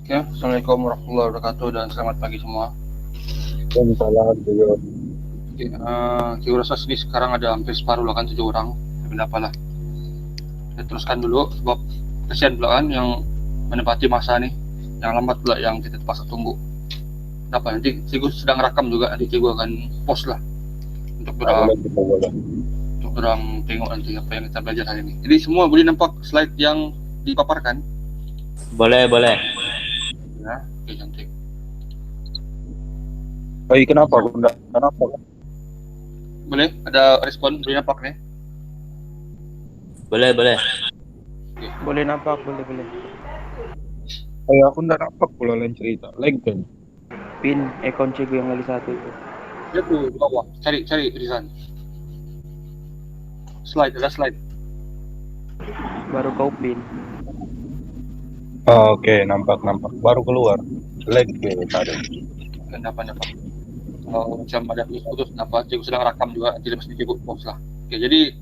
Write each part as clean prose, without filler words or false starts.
Ya, Assalamualaikum warahmatullahi wabarakatuh dan selamat pagi semua. Salam juga. Oke, Kiura sini sekarang ada hampir separuh lah kan 7 orang. Berapa lah? Saya teruskan dulu sebab kesian pula kan yang menempati masa nih, yang lambat pula yang kita terpaksa tunggu. Apa nanti Cigu sedang rakam juga, nanti Cigu akan post lah untuk orang tengok nanti apa yang kita belajar hari ini. Jadi semua boleh nampak slide yang dipaparkan? Boleh. Ya, oke cantik. Kenapa aku enggak? Kenapa? Boleh? Ada respon? Boleh nampak nih? Boleh. Boleh nampak, boleh. Aku enggak nampak pula lain cerita. Lag kan? Pin account Cigu yang kali 1 itu. Ya tuh di bawah. Cari Rizan. Ada slide. Baru kau pin. Oke, nampak. Baru keluar. Lag tadi. Kenapa? Kalau macam ada putus kenapa? Cikgu sedang rakam juga, nanti mesti cikgu post lah. Oke, jadi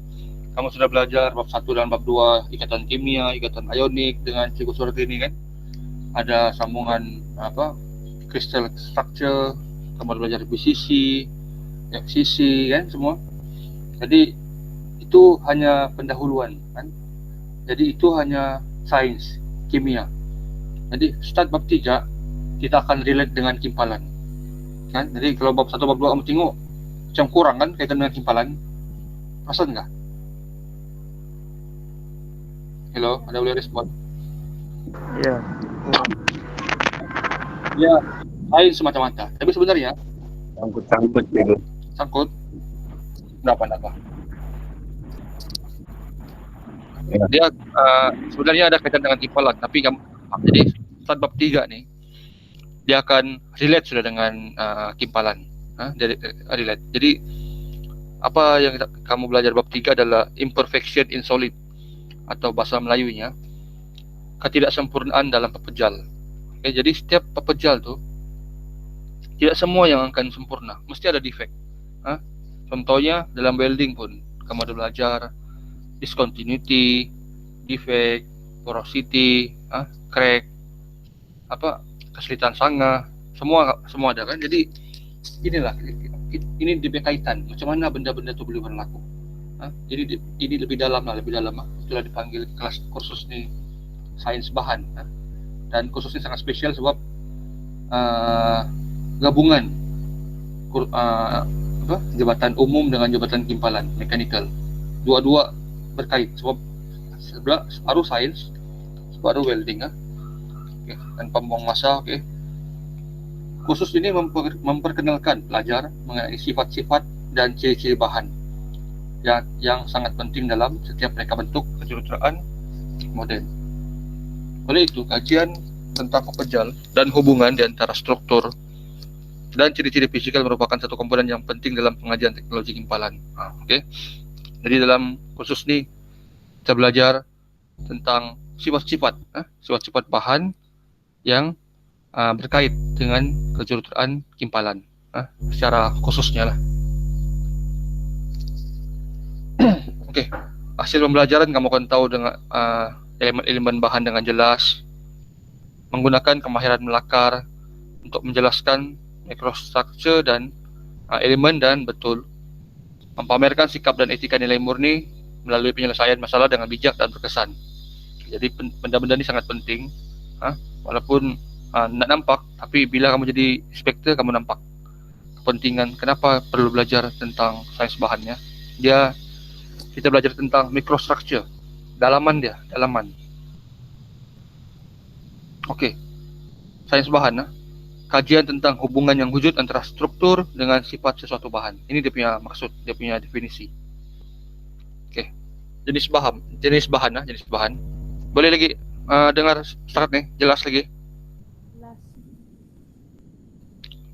kamu sudah belajar bab 1 dan bab 2 ikatan kimia, ikatan ionik dengan cikgu Surtini kan? Ada sambungan crystal structure, kamu belajar BCC, FCC kan semua. Jadi itu hanya pendahuluan kan. Jadi itu hanya sains kimia. Jadi start bab 3 kita akan relate dengan kimpalan. Kan? Jadi kalau bab 1 bab 2 kamu tengok macam kurang kan kaitan dengan kimpalan. Perasan enggak? Hello, ada boleh respon? Iya. Ya, sains semata-mata. Tapi sebenarnya Sangkut gitu. sangkut. Kenapa? Ya. Dia sebenarnya ada kaitan dengan kimpalan, tapi jadi start bab 3 nih dia akan relate sudah dengan kimpalan. Jadi relate. Jadi apa yang kamu belajar bab 3 adalah imperfection in solid atau bahasa Melayunya ketidaksempurnaan dalam pepejal. Oke, jadi setiap pepejal tuh tidak semua yang akan sempurna, mesti ada defect. Contohnya dalam welding pun kamu ada belajar discontinuity, defect, porosity, crack, kesulitan sanga, semua ada kan. Jadi inilah ini kaitan macam mana benda-benda itu boleh berlaku. Jadi ini lebih dalam. Itulah dipanggil kelas kursus nih sains bahan. Dan kursus ini sangat spesial sebab gabungan jabatan umum dengan jabatan kimpalan mechanical, dua-dua berkait sebab separuh sains, separuh welding. Okay. Dan pembuang massa. Okay. Kursus ini memperkenalkan pelajar mengenai sifat-sifat dan ciri-ciri bahan yang sangat penting dalam setiap mereka bentuk kejuruteraan modern. Oleh itu, kajian tentang pepejal dan hubungan di antara struktur dan ciri-ciri fisikal merupakan satu komponen yang penting dalam pengajian teknologi kimpalan. Oke. Jadi dalam kursus ini kita belajar tentang sifat-sifat bahan yang berkait dengan kejuruteraan kimpalan secara khususnya lah. Oke. Hasil pembelajaran kamu akan tahu dengan elemen-elemen bahan dengan jelas, menggunakan kemahiran melakar untuk menjelaskan microstructure dan elemen dan betul, mempamerkan sikap dan etika nilai murni melalui penyelesaian masalah dengan bijak dan berkesan. Jadi benda-benda ini sangat penting, walaupun tidak nampak, tapi bila kamu jadi inspektor kamu nampak kepentingan kenapa perlu belajar tentang sains bahannya. Kita belajar tentang microstructure, dalaman. Oke. Sains bahan, kajian tentang hubungan yang wujud antara struktur dengan sifat sesuatu bahan. Ini dia punya maksud, dia punya definisi. Oke. Jenis bahan. Boleh lagi dengar start nih, jelas lagi. Jelas.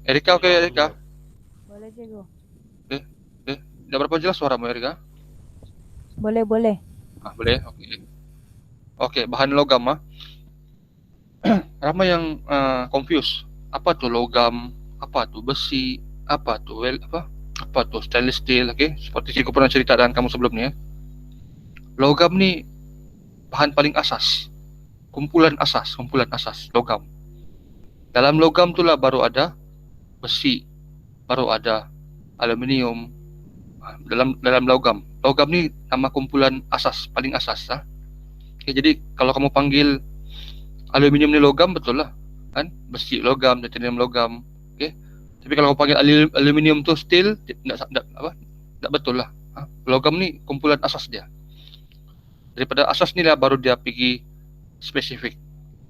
Erika, oke Erika. Boleh Cikgu. Udah berapa jelas suaramu Erika? Boleh. Boleh, oke. Oke, bahan logam. Ramai yang confuse. Apa tuh logam? Apa tuh besi? Apa tuh stainless steel? Oke, seperti aku pernah cerita dengan kamu sebelumnya. Logam nih bahan paling asas, kumpulan asas logam. Dalam logam itulah baru ada besi, baru ada aluminium. Dalam logam. Logam ni nama kumpulan asas, paling asas lah. Okay, jadi kalau kamu panggil aluminium ni logam, betul lah kan? Besi logam, titanium logam. Okay. Tapi kalau kamu panggil aluminium tu steel, tak betul lah. Logam ni kumpulan asas dia. Daripada asas ni lah baru dia pergi spesifik,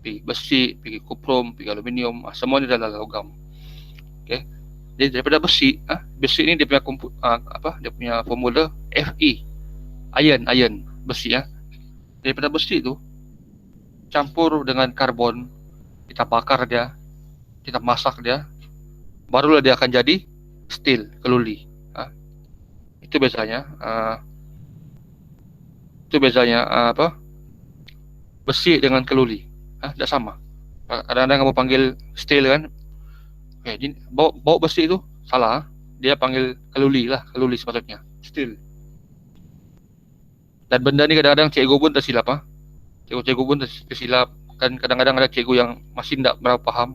pergi besi, pergi kuprum, pergi aluminium, semua ni adalah logam. Okay. Jadi daripada besi, besi ni dia punya dia punya formula Fe, iron, besi ya. Daripada besi tu campur dengan karbon, kita bakar dia, kita masak dia, barulah dia akan jadi steel, keluli. Itu biasanya besi dengan keluli, tak sama. Kadang-kadang kamu panggil steel kan, jadi bau besi itu salah, dia panggil keluli sepatutnya, steel. Dan benda ni kadang-kadang cikgu pun tersilap, cikgu pun tersilap. Kan kadang-kadang ada cikgu yang masih tidak berapa paham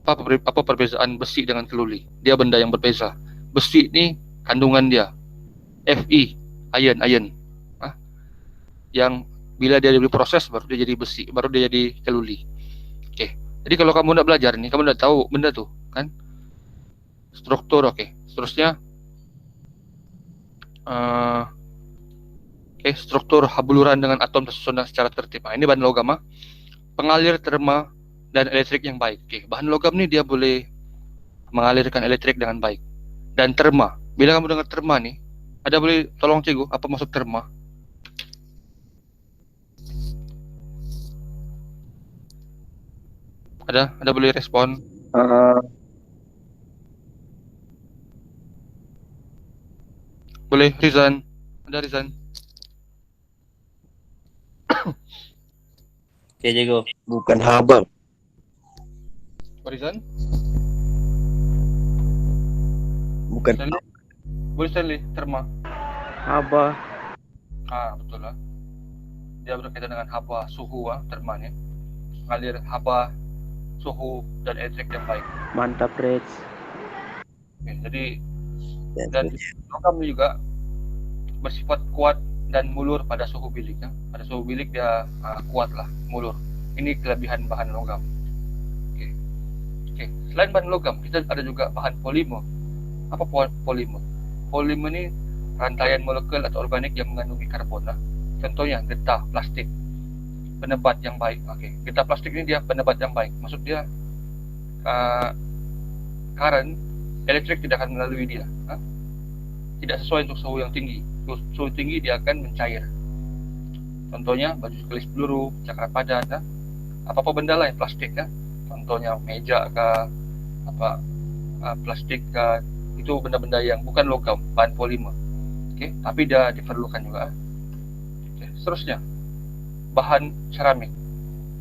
apa perbezaan besi dengan keluli. Dia benda yang berbeza. Besi ni kandungan dia Fe, iron, yang bila dia diproses baru dia jadi besi, baru dia jadi keluli. Okey. Jadi kalau kamu nak belajar ni, kamu nak tahu benda tu kan, struktur. Okey, seterusnya struktur habuluran dengan atom tersusun secara tertib. Ini bahan logam, pengalir terma dan elektrik yang baik. Okey, bahan logam ni dia boleh mengalirkan elektrik dengan baik. Dan terma, bila kamu dengar terma ni, ada boleh tolong cikgu apa maksud terma? Ada boleh respon? Boleh Rizan? Ada Rizan? Okay, cikgu. Bukan haba. Rizan? Bukan. Stanley? Boleh Stanley, terma. Haba. Betul lah. Dia berkaitan dengan haba, suhu terma ni. Mengalir haba, suhu dan elektrik yang baik. Mantap, Reds. Okay, jadi dan logam juga bersifat kuat dan mulur pada suhu bilik. Pada suhu bilik dia kuatlah, mulur. Ini kelebihan bahan logam. Okey. Selain bahan logam, kita ada juga bahan polimer. Apa polimer? Polimer ni rantaian molekul atau organik yang mengandungi karbon. Contohnya getah plastik, penebat yang baik. Okey, getah plastik ni dia penebat yang baik. Maksud dia current elektrik tidak akan melalui dia. Tidak sesuai untuk suhu yang tinggi. Suhu tinggi dia akan mencair. Contohnya baju kelis peluru, cakra padat, apa-apa benda lain plastik. Contohnya meja ke plastik ke, itu benda-benda yang bukan logam, bahan polimer. Okey, tapi dia diperlukan juga. Okey, seterusnya bahan keramik.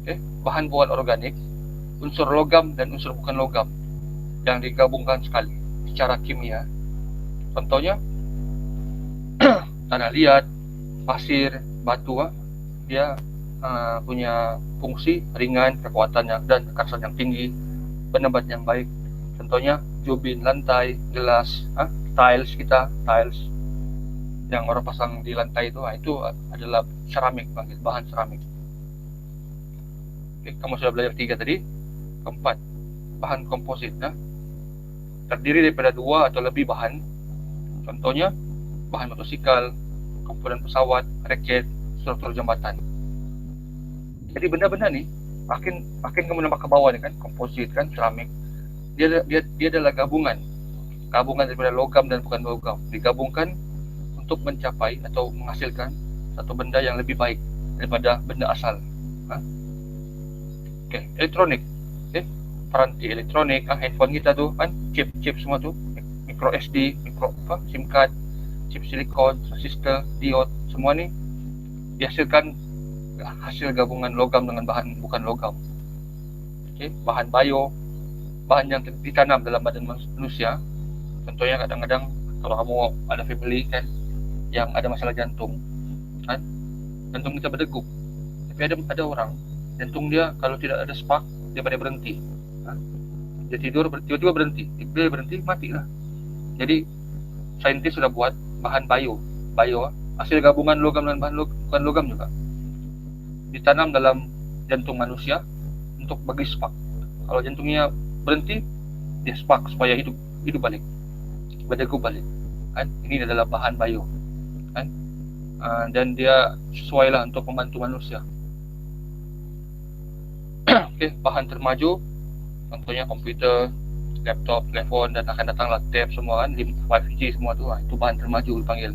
Okey, bahan buat organik, unsur logam dan unsur bukan logam yang digabungkan sekali secara kimia. Contohnya tanah liat, pasir, batu, dia punya fungsi ringan, kekuatannya dan kekerasan yang tinggi, penebat yang baik. Contohnya jubin lantai, gelas, tiles yang orang pasang di lantai itu adalah keramik, bahan keramik. Oke, kamu sudah belajar 3 tadi. Keempat, bahan komposit. Terdiri daripada 2 atau lebih bahan. Contohnya bahan motosikal, komponen pesawat, raket, struktur jambatan. Jadi benda-benda ni makin kamu nampak ke bawah ni kan, komposit kan, keramik. Dia adalah gabungan daripada logam dan bukan logam, digabungkan untuk mencapai atau menghasilkan satu benda yang lebih baik daripada benda asal. Okey, elektronik. Okey, peranti elektronik, handphone kita tu kan, chip semua tu, micro SD, SIM card, chip silikon, resistor, diode, semua ni dihasilkan hasil gabungan logam dengan bahan bukan logam. Okey, bahan bio, bahan yang ditanam dalam badan manusia. Contohnya kadang-kadang kalau kamu ada family kan yang ada masalah jantung, kan, jantung kita berdegup. Tapi ada orang jantung dia kalau tidak ada spark daripada berhenti. Dia tidur, tiba-tiba berhenti. Dia berhenti, mati lah. Jadi saintis sudah buat bahan bio, hasil gabungan logam dan bukan logam juga, ditanam dalam jantung manusia untuk bagi spark. Kalau jantungnya berhenti, dia spark supaya hidup balik, berdegup balik. Kan? Ini adalah bahan bio. Kan? Dan dia sesuai lah untuk membantu manusia. Okay, bahan termaju, contohnya komputer, laptop, telefon, dan akan datanglah tab semua kan, 5G semua tu, itu bahan termaju dipanggil.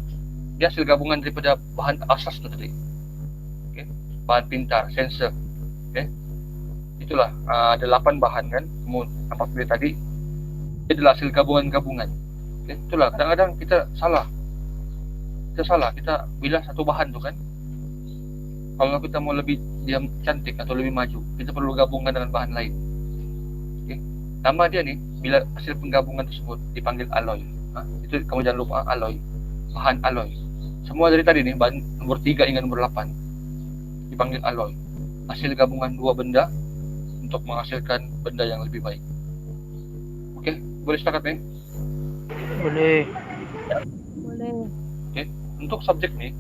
Dia hasil gabungan daripada bahan asas tu tadi. Okay. Bahan pintar, sensor. Okay. Itulah, ada 8 bahan kan, nampak seperti tadi. Dia adalah hasil gabungan-gabungan. Okay. Itulah, kadang-kadang kita salah, kita bilang satu bahan tu kan. Kalau kita mau lebih diam cantik atau lebih maju, kita perlu gabungkan dengan bahan lain. Okay. Nama dia ni, bila hasil penggabungan tersebut dipanggil alloy. Itu kamu jangan lupa, alloy. Bahan alloy. Semua dari tadi ni, bahan nombor 3 hingga nombor 8 dipanggil alloy. Hasil gabungan dua benda untuk menghasilkan benda yang lebih baik. Okey, boleh sepakat ni? Boleh. Boleh. Okey, untuk subjek ni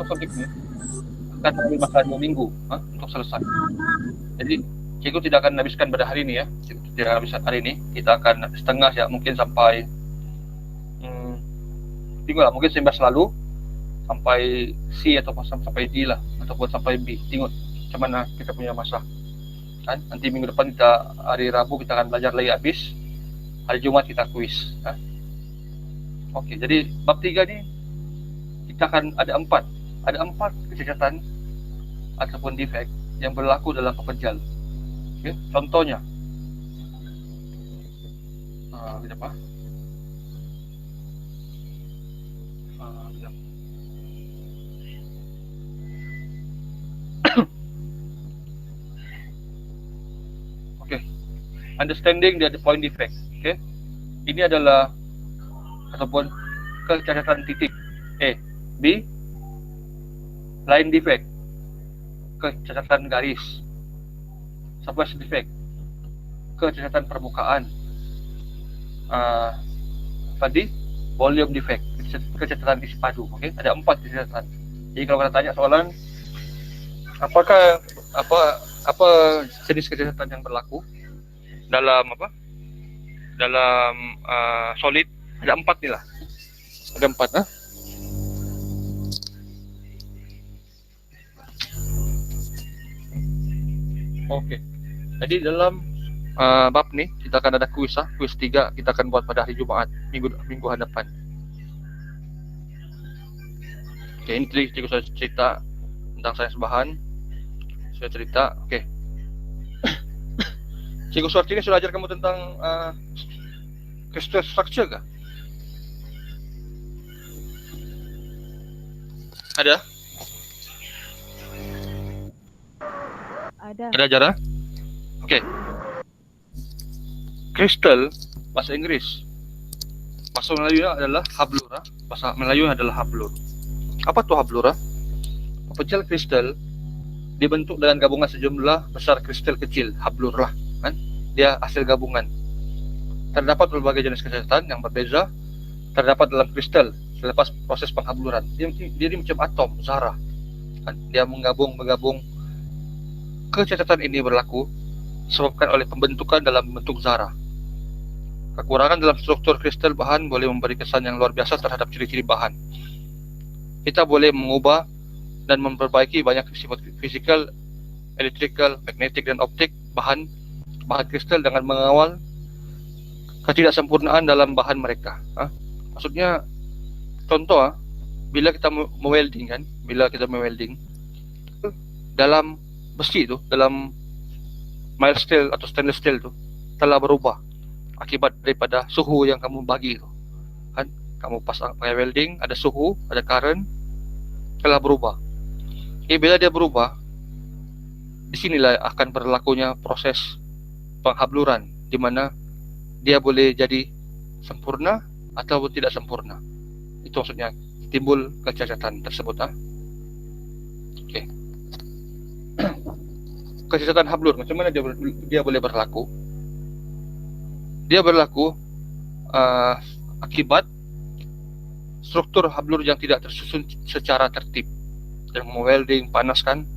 akan ambil masa 2 minggu untuk selesai. Jadi cikgu tidak akan habiskan pada hari ini ya. Cikgu tidak akan habiskan hari ini. Kita akan setengah ya, mungkin sampai tengoklah, mungkin sembah selalu sampai C atau sampai D lah, ataupun sampai B. Tengok macam mana kita punya masa. Kan? Nanti minggu depan kita, hari Rabu kita akan belajar lagi habis. Hari Jumat kita kuis. Okey, jadi bab 3 ni kita akan ada 4 kecacatan ataupun defek yang berlaku dalam pekerjaan. Okay. Contohnya, apa? Okay. Understanding the point defect. Okay. Ini adalah ataupun kecacatan titik A, B, line defect, kecacatan garis, surface defect, kecacatan permukaan, tadi volume defect, kecacatan isi padu. Okey, ada 4 kecacatan. Jadi kalau kita tanya soalan, apa jenis kecacatan yang berlaku dalam dalam solid, ada 4 ni lah. Ada 4 Okey. Jadi dalam bab ni kita akan ada kuis kuis 3 kita akan buat pada hari Jumaat minggu hadapan. Okey, ini tadi cikgu sudah cerita tentang sains bahan. Saya cerita, okey. Cikgu Suarti ni sudah ajar kamu tentang crystal structure ke? Ada? Ada ajar? Okey. Kristal bahasa Inggeris. Bahasa Melayu adalah hablur. Bahasa Melayu adalah hablur. Apa tu hablur? Pecel kristal dibentuk dengan gabungan sejumlah besar kristal kecil, hablur lah, kan? Dia hasil gabungan. Terdapat berbagai jenis kecacatan yang berbeza terdapat dalam kristal selepas proses penghabluran. Dia ni macam atom, zarah. Kan? Dia bergabung. Kecacatan ini berlaku disebabkan oleh pembentukan dalam bentuk zarah. Kekurangan dalam struktur kristal bahan boleh memberi kesan yang luar biasa terhadap ciri-ciri bahan. Kita boleh mengubah dan memperbaiki banyak sifat fisikal, elektrikal, magnetik dan optik bahan kristal dengan mengawal ketidaksempurnaan dalam bahan mereka. Maksudnya, contoh bila kita mewelding kan, dalam besi tu, dalam mild steel atau stainless steel tu telah berubah akibat daripada suhu yang kamu bagi tu. Kan, kamu pasang pakai welding, ada suhu, ada current, telah berubah. Bila dia berubah, di sinilah akan berlakunya proses penghabluran, di mana dia boleh jadi sempurna atau tidak sempurna. Itu maksudnya timbul kecacatan tersebut. Okey. kecacatan hablur, macam mana dia boleh berlaku? Dia berlaku akibat struktur hablur yang tidak tersusun secara tertib. Yang welding, panaskan,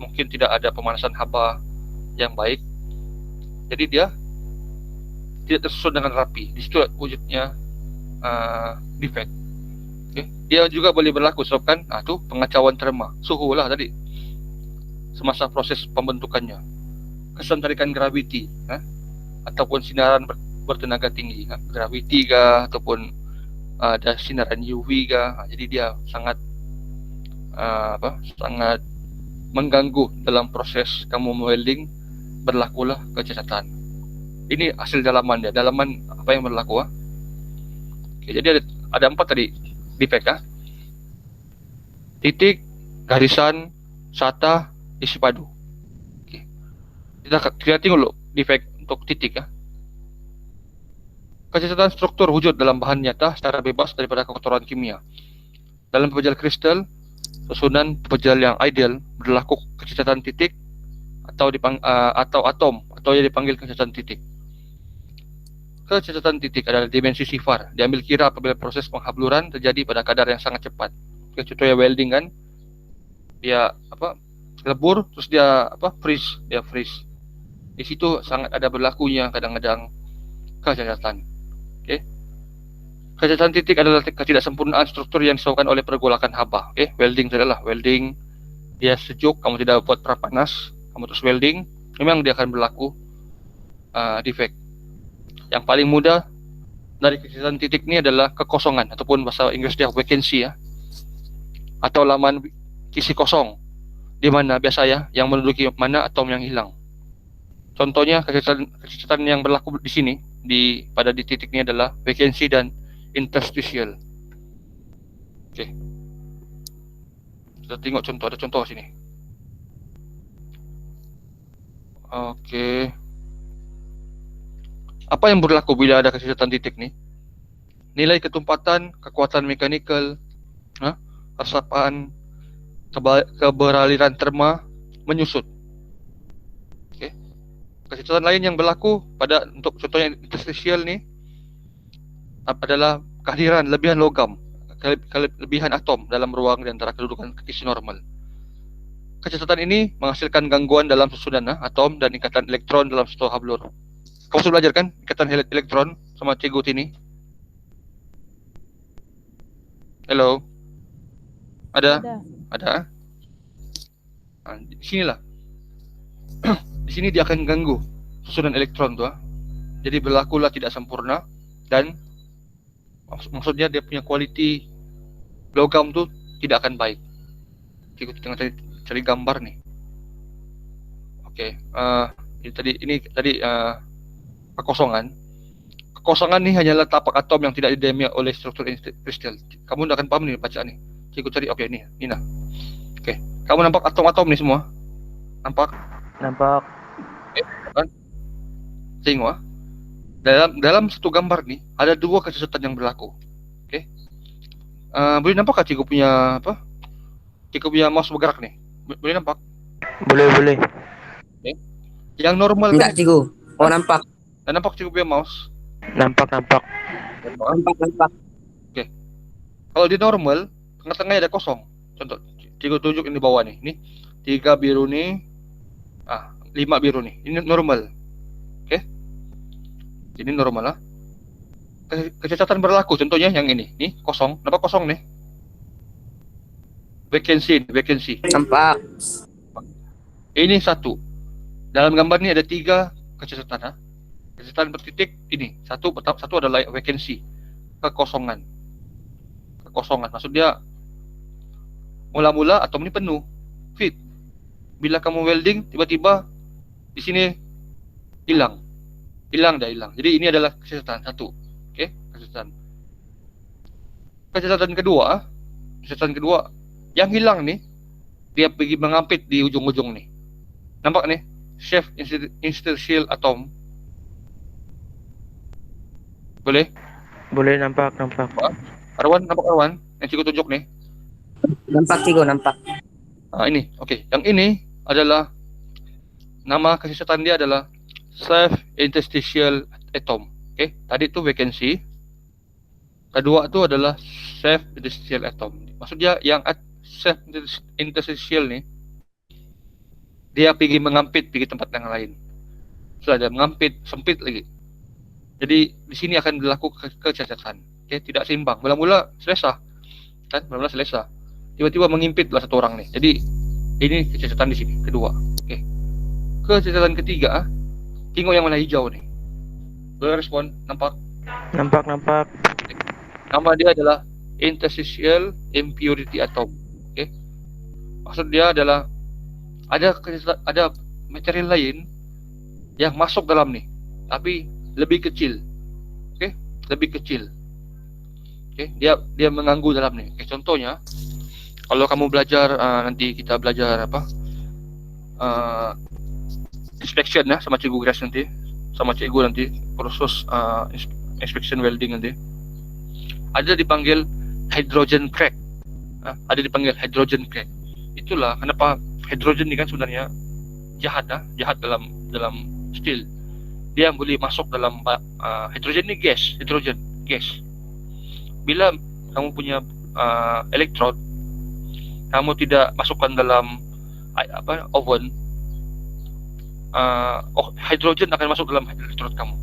mungkin tidak ada pemanasan haba yang baik. Jadi dia tidak tersusun dengan rapi. Di situ wujudnya defect. Okay. Dia juga boleh berlaku sebabkan tu pengacauan terma, suhu lah tadi semasa proses pembentukannya, kesan tarikan graviti, ataupun sinaran bertenaga tinggi, graviti kah, ataupun ada sinaran UV kah. Jadi dia sangat sangat mengganggu dalam proses kamu welding, berlakulah kecacatan. Ini hasil dalaman dia. Dalaman apa yang berlaku? Okay, jadi ada 4 tadi defect. Titik, garisan, sata, isi padu. Okay. Kita tengok dulu defect untuk titik. Kecacatan struktur wujud dalam bahan nyata secara bebas daripada kotoran kimia. Dalam pepejal kristal, susunan pepejal yang ideal berlaku kecacatan titik atau atom atau yang dipanggil kecacatan titik. Kecacatan titik adalah dimensi sifar. Diambil kira apabila proses penghabluran terjadi pada kadar yang sangat cepat. Contohnya welding kan, dia lebur, terus dia freeze. Di situ sangat ada berlakunya kadang-kadang kecacatan. Okay. Kecacatan titik adalah ketidaksempurnaan struktur yang disebabkan oleh pergolakan haba. Okay. Welding adalah welding, dia sejuk, kamu tidak buat prapanas, kamu terus welding, memang dia akan berlaku defect. Yang paling mudah dari kecacatan titik ini adalah kekosongan, ataupun bahasa Inggris dia vacancy, atau laman isi kosong, di mana biasa yang menduduki mana atom yang hilang. Contohnya kecacatan yang berlaku di sini pada titik ini adalah vacancy dan interstitial. Okey. Kita tengok contoh, ada contoh sini. Okey. Apa yang berlaku bila ada kecacatan titik ni? Nilai ketumpatan, kekuatan mekanikal, resapan, keberaliran terma menyusut. Okay. Kecacatan lain yang berlaku untuk contohnya interstitial ni adalah kehadiran lebihan logam, kelebihan atom dalam ruang di antara kedudukan isi normal. Kecacatan ini menghasilkan gangguan dalam susunan atom dan ikatan elektron dalam satu hablur. Kamu sudah belajar kan ikatan elektron sama Cikgu Tini? Hello? Ada? Di sinilah. Di sini dia akan ganggu susunan elektron tu. Jadi berlakulah tidak sempurna dan maksudnya dia punya kualiti logam tu tidak akan baik. Cikgu tengah cari gambar ni. Okey. Ini tadi kekosongan. Kekosongan ni hanyalah tapak atom yang tidak didiami oleh struktur kristal. Kamu dah akan paham ni baca ni. Cikgu cari, okey ni nah. Okey. Kamu nampak atom-atom ni semua? Nampak? Nampak. Okay, kan? Tengok dalam satu gambar ni ada 2 kecacatan yang berlaku. Okey. Boleh nampak tak cikgu punya Cikgu punya mouse bergerak ni? Boleh nampak? Boleh. Okay. Yang normal enggak, cikgu. Oh, nampak. Dan nampak cikgu punya mouse? Nampak. Nampak. Okey. Kalau di normal, tengah-tengahnya ada kosong. Contoh, cikgu tunjuk ini di bawah ni. Ni 3 biru ni, 5 biru ni. Ini normal. Okey. Ini normal lah. Kecacatan berlaku contohnya yang ini. Ni kosong. Nampak kosong ni? Vacancy. Nampak. Ini 1. Dalam gambar ni ada 3 kecacatan. Kecacatan bertitik ini. Satu adalah vacancy. Kekosongan. Maksud dia mula-mula atom ni penuh. Fit. Bila kamu welding, tiba-tiba di sini hilang. Jadi ini adalah kecacatan 1. Okey, kecacatan. Kecacatan kedua yang hilang ni dia pergi mengampit di ujung-ujung ni. Nampak ni? Shaft interstitial atom. Boleh? Boleh, nampak. Arwan, nampak Arwan? Yang cikgu tunjuk ni. Nampak, cikgu, nampak. Ini, okey. Yang ini adalah nama kecacatan dia adalah self interstitial atom. Okey, tadi tu vacancy. Kedua tu adalah self interstitial atom. Maksud dia yang self interstitial ni dia pergi mengampit pergi tempat yang lain. Sudah dia mengampit sempit lagi. Jadi di sini akan berlaku kecacatan. Okey, tidak seimbang. Mula-mula selesa. Kan? Mula-mula selesa. Tiba-tiba mengimpitlah satu orang ni. Jadi ini kecacatan di sini, kedua. Okey. Kecacatan ketiga, tengok yang warna hijau ni. Boleh respon? Nampak? Nampak. Nama dia adalah interstitial impurity atom. Okey. Maksud dia adalah ada material lain yang masuk dalam ni, tapi lebih kecil. Okey, lebih kecil. Okey, dia mengganggu dalam ni. Okey, contohnya kalau kamu belajar nanti kita belajar apa? Inspection ya sama cikgu Grace nanti, sama cikgu nanti proses inspection welding nanti. Ada dipanggil hydrogen crack. Ada dipanggil hydrogen crack. Itulah kenapa hydrogen ni kan sebenarnya jahat dalam steel. Dia boleh masuk dalam hydrogen ni gas. Bila kamu punya electrode, kamu tidak masukkan dalam oven, hydrogen akan masuk dalam electrode kamu.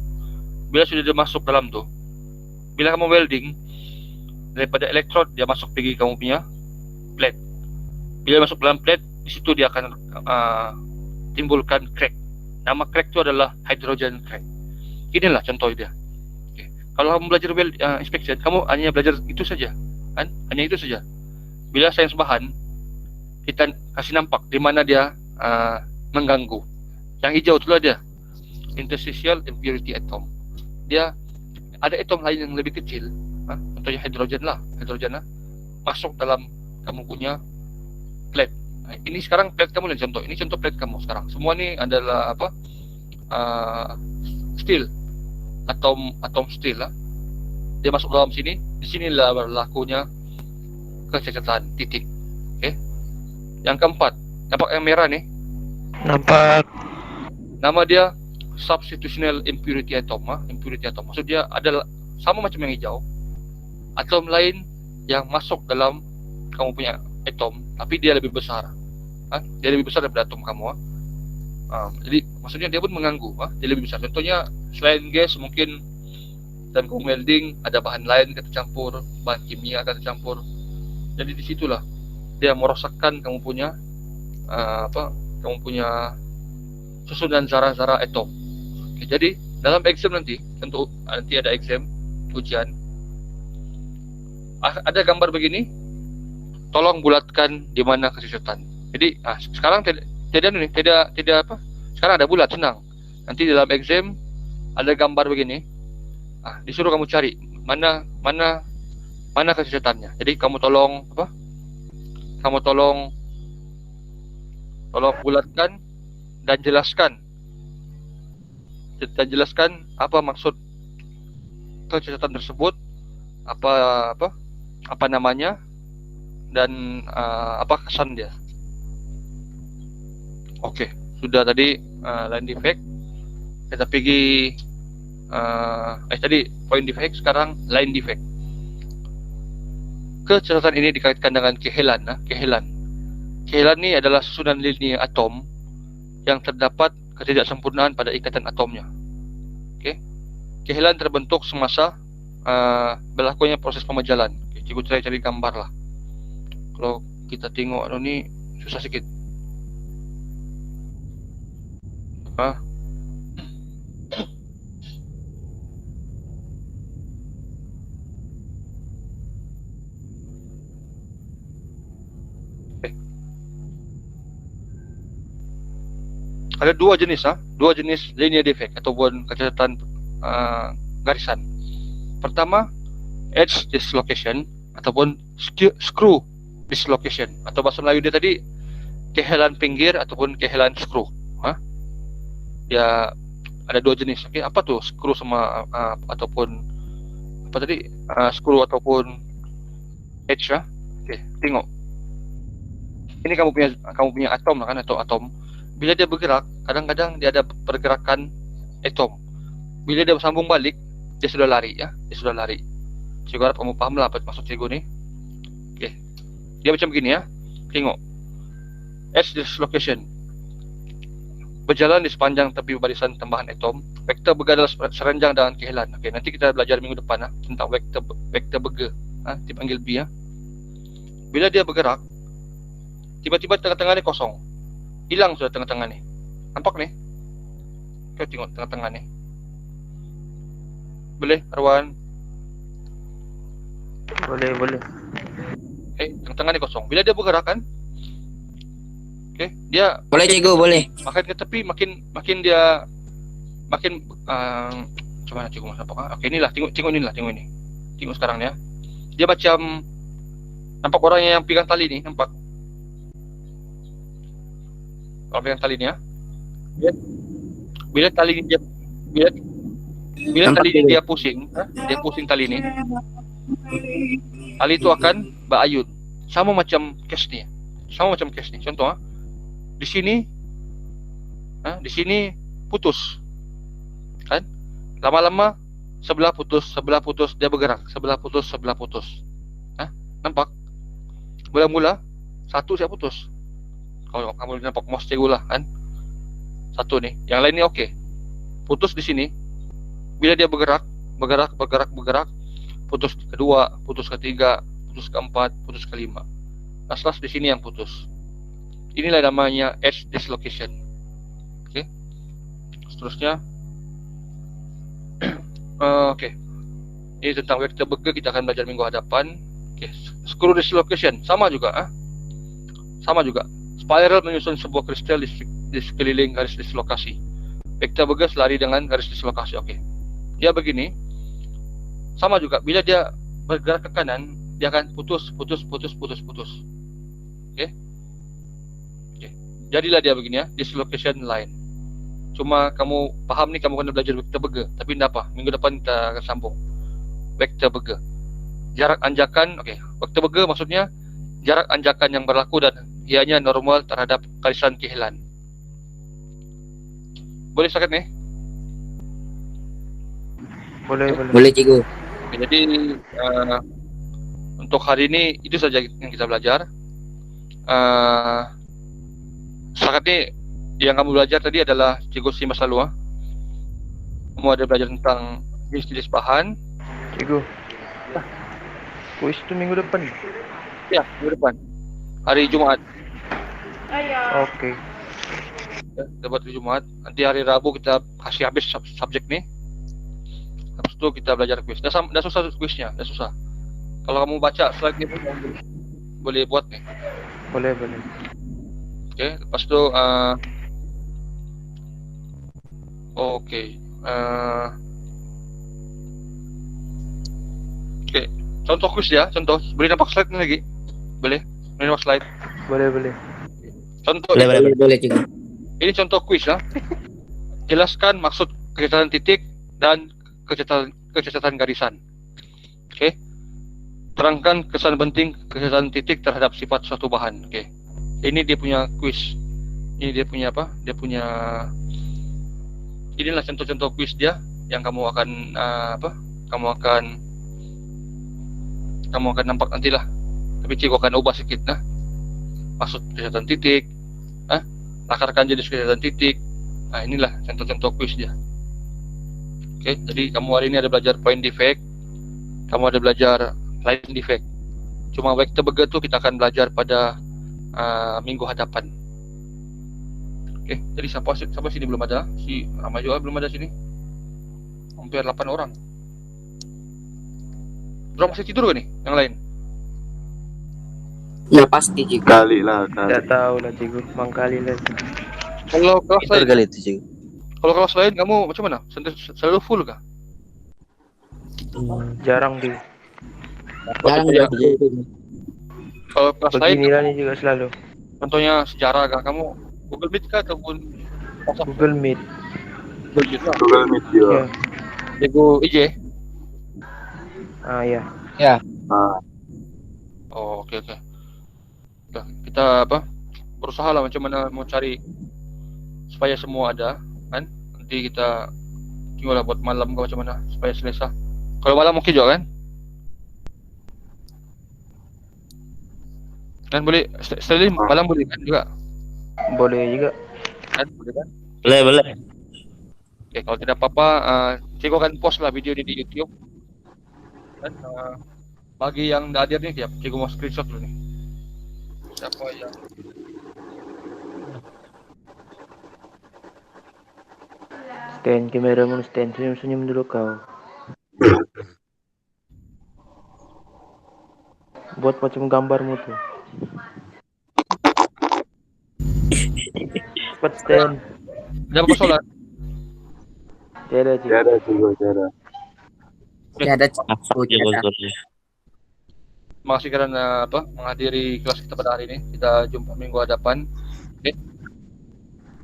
Bila sudah dia masuk dalam tu, bila kamu welding, daripada electrode dia masuk pergi kamu punya plate. Bila masuk dalam plate, di situ dia akan timbulkan crack. Nama crack tu adalah hydrogen crack. Inilah contoh dia. Okay. Kalau kamu belajar inspection, kamu hanya belajar itu saja, kan? Hanya itu saja. Bila sains bahan, kita kasih nampak di mana dia mengganggu. Yang hijau itulah dia, interstitial impurity atom. Dia ada atom lain yang lebih kecil, contohnya hidrogen lah, masuk dalam kamu punya plate. Ini sekarang plate kamu dan contoh. Ini contoh plate kamu sekarang. Semua ni adalah apa? Steel, atom steel lah. Dia masuk dalam sini. Di sinilah berlakunya kecacatan titik. Okey. Yang keempat, nampak yang merah ni? Nampak. Nama dia substitutional impurity atom. Impurity atom. Maksud dia adalah sama macam yang hijau. Atom lain yang masuk dalam kamu punya atom, tapi dia lebih besar. Dia lebih besar daripada atom kamu. Jadi maksudnya dia pun mengganggu. Dia lebih besar. Contohnya selain gas mungkin dan kamu welding ada bahan lain yang tercampur, bahan kimia yang tercampur. Jadi di situlah dia merosakkan kamu punya kamu punya susunan zarah-zarah atom. Okay, jadi dalam exam nanti, tentu nanti ada exam ujian. Ada gambar begini. Tolong bulatkan di mana kecacatan. Jadi sekarang tidak apa? Sekarang ada bulat, senang. Nanti dalam exam ada gambar begini. Disuruh kamu cari mana kecacatannya. Jadi kamu tolong apa? Kamu tolong bulatkan dan jelaskan apa maksud kecacatan tersebut, apa namanya, dan apa kesan dia. Okey, sudah tadi line defect. Kita pergi tadi point defect, sekarang line defect. Kecacatan ini dikaitkan dengan kehelan. Kehelan ni adalah susunan linear atom yang terdapat ketidaksempurnaan pada ikatan atomnya. Okey. Kehelan terbentuk semasa berlakunya proses pemejalan. Okay, cikgu cari gambar lah. Kalau kita tengok ni susah sikit. Ada dua jenis linear defect ataupun kecacatan garisan. Pertama, edge dislocation ataupun screw dislocation, atau bahasa Melayu dia tadi kehelan pinggir ataupun kehelan screw. Ya ada dua jenis. Okey, apa tu screw sama ataupun apa tadi? Screw ataupun edge lah. Okey, tengok. Ini kamu punya atom lah kan, atau atom. bila dia bergerak, kadang-kadang dia ada pergerakan atom. Bila dia sambung balik, dia sudah lari ya, dia sudah lari. Cikgu harap kamu faham lah apa maksud cikgu ni. Okey. Dia macam begini ya. Tengok. Edge dislocation. Berjalan di sepanjang tepi barisan tambahan atom. Vektor Berger adalah seranjang dengan kehelan. Okey, nanti kita belajar minggu depan tentang vektor Berger. Dipanggil B ya. Bila dia bergerak, tiba-tiba tengah-tengah ni kosong. Hilang sudah tengah-tengah ni. Nampak ni? Kau tengok tengah-tengah ni. Boleh, Arwan? Boleh. Tengah-tengah ni kosong. Bila dia bergerak kan? Okey, dia Boleh cikgu, boleh. makin ke tepi makin dia makin macam mana cikgu nampak Okey, inilah tengok inilah, tengok ini. Tengok sekarang ni ya. Dia macam nampak orang yang pegang tali ni, nampak? Orang pegang tali ni ya. Bila tali ni dia bila Nampak tali ni cikgu. dia pusing, dia pusing tali ni. Tali itu akan berayun. Sama macam kes ni. Contoh di sini putus. Kan? Lama-lama sebelah putus, dia bergerak. Sebelah putus. Nampak? Mula-mula satu saya putus. Kalau kamu nampak mouse cikgu lah kan. Satu ni. Yang lain ni okey. Putus di sini. Bila dia bergerak, putus kedua, putus ketiga, putus keempat, putus kelima. Last di sini yang putus. Inilah namanya edge dislocation. Okey. Seterusnya okey. Ini tentang vektor Berger kita akan belajar minggu hadapan. Okey. Screw dislocation sama juga Sama juga. Spiral menyusun sebuah kristal di sekeliling garis dislokasi. Vektor Berger selari dengan garis dislokasi. Okey. Dia begini. Sama juga, bila dia bergerak ke kanan, dia akan putus. Okey. Jadilah dia begini ya, dislocation line. Cuma kamu faham ni, kamu kena belajar vektor Berger. Tapi tidak apa, minggu depan kita akan sambung vektor Berger. Jarak anjakan, okey. Vektor Berger maksudnya jarak anjakan yang berlaku dan ianya normal terhadap garisan kehelan. Boleh sakit ni? Boleh cikgu. Okay, jadi untuk hari ini itu saja yang kita belajar. Setakat ni yang kamu belajar tadi adalah cikgu si masa lalu. Kamu ada belajar tentang jenis-jenis bahan. Cikgu. Kuis tu minggu depan. Ya, minggu depan. Hari Jumaat. Okey. Ya, kita buat hari Jumaat. Nanti hari Rabu kita kasih habis subjek ni. Habis tu kita belajar kuis. Dah susah kuisnya, dah susah. Kalau kamu baca slide ni pun boleh buat ni. Boleh. Okey, lepas tu okey. Okey, contoh kuis dia, contoh. Boleh nampak slide ni lagi? Boleh nampak slide? Boleh. Contoh Boleh cikgu. ini contoh kuis lah. Jelaskan maksud kecacatan titik dan kecacatan garisan. Okey. Terangkan kesan penting kecacatan titik terhadap sifat suatu bahan. Okey. Ini dia punya kuis. Ini dia punya apa? Dia punya inilah contoh-contoh kuis dia yang kamu akan Kamu akan nampak nantilah. Tapi cikgu akan ubah sikit maksud kecacatan titik, lakarkan jenis kecacatan titik. Inilah contoh-contoh kuis dia. Okey, jadi kamu hari ini ada belajar point defect, kamu ada belajar line defect. Cuma vektor Berger tu kita akan belajar pada minggu hadapan. Okey, jadi siapa sini belum ada? Si ramai juga belum ada sini. Hampir 8 orang. Dorang masih tidur ke ni? Yang lain? Ya pasti cikgu. Kali lah, kali. Tak tahulah cikgu. Mangkali lah. Kalau kelas lain, Kali itu cikgu. kalau kelas lain kamu macam mana? Selalu full kah? Jarang dia. Jarang Ya. cikgu. Kalau kelas lain, Beginilah ni juga selalu. contohnya sejarah kah kamu? Google Meet kah ataupun WhatsApp? Google Meet. Google Meet lah. Google Meet Ya. dia. Cikgu IJ? Ya. Oh, okey. Kita berusaha lah macam mana mau cari supaya semua ada kan. Nanti kita gimana buat malam ke macam mana supaya selesai. Kalau malam oke juga kan? Kan boleh sekali malam boleh kan juga? Boleh juga. Kan boleh kan? Boleh. Oke, kalau tidak apa-apa, Cikgu akan post lah video ini di YouTube. Dan bagi yang tidak hadir nih, ya, Cikgu mau screenshot dulu nih. Siapa yang Stand kameramu, stand senyum-senyum dulu kau. Buat macam gambarmu tuh. Cepat stand. ada apa sholat? Tiada Cigo. Tiada Cigo, tiada. Ada aku ada. Terima kasih karena menghadiri kelas kita pada hari ini. Kita jumpa minggu hadapan. Oke.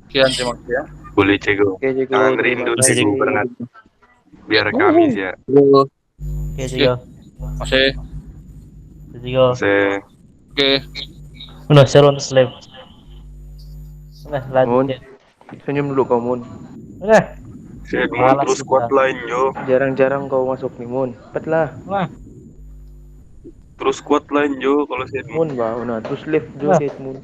Sekian, terima kasih ya. Boleh Cigo. Oke Cigo. Jangan rindu terima kasih. Cigo berangkat. Biar Kamis ya. Oke, Cigo. Masih. Cigo. Oke. Udah, seru untuk slave. Udah, Mun. lanjut. Senyum dulu kau Mun. Udah. Sedmon Malas terus kita. squad lain Jo. Jarang-jarang kau masuk nih Mun. Cepatlah. Wah, Terus squad lain Jo kalau Sedmon. Mun bah, nah terus lift dulu Wah. Mun.